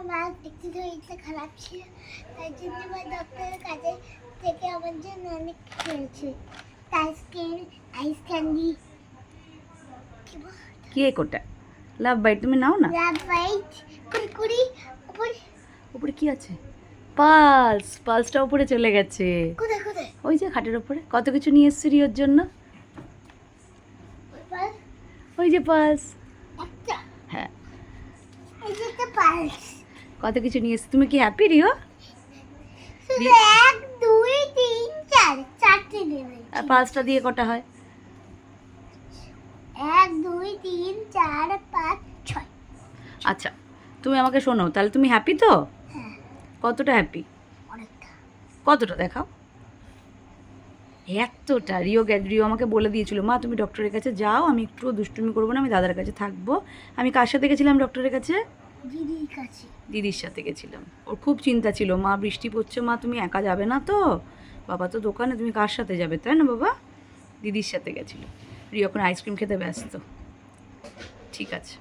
মা একটু শরীরটা খারাপ ছিল, তাই জন্য মা ডক্টরের কাছে থেকে আমার জন্য অনেক খেয়েছে। আইসক্রিম, আইস ক্যান্ডি, কে কোটা লাভ বাইট তুমি নাও না। লাভ বাইট, কুরকুরি, উপরে কি আছে? পালস, পালসটা উপরে চলে গেছে। কোথায় কোথায়? ওই যে খাটের উপরে কত কিছু নিয়ে এসছি রিওর জন্য। ওই যে পালস। একটা, হ্যাঁ, এই যে একটা পালস। কত কিছু নিয়ে এসছি। তুমি কি হ্যাপি রিও? শুধু 1 2 3 4 চারটে নেবে। আর পালসটা দিয়ে কটা হয়? 1 2 3 4 5 6। আচ্ছা, তুমি আমাকে শোনো, তাহলে তুমি হ্যাপি তো? হ্যাঁ, কতটা হ্যাপি? অনেকটা। কতটা দেখাও। এতটা। রিও আমাকে বলে দিয়েছিল, মা তুমি ডক্টরের কাছে যাও, আমি একটু দুষ্টুমি করবো না, আমি দাদার কাছে থাকবো। আমি কার সাথে গেছিলাম ডক্টরের কাছে? দিদির কাছে। দিদির সাথে গেছিলাম। ওর খুব চিন্তা ছিল, মা বৃষ্টি পড়ছে, মা তুমি একা যাবে না তো, বাবা তো দোকানে, তুমি কার সাথে যাবে, তাই না বাবা? দিদির সাথে গেছিলো। রিও এখন আইসক্রিম খেতে ব্যস্ত। ঠিক আছে।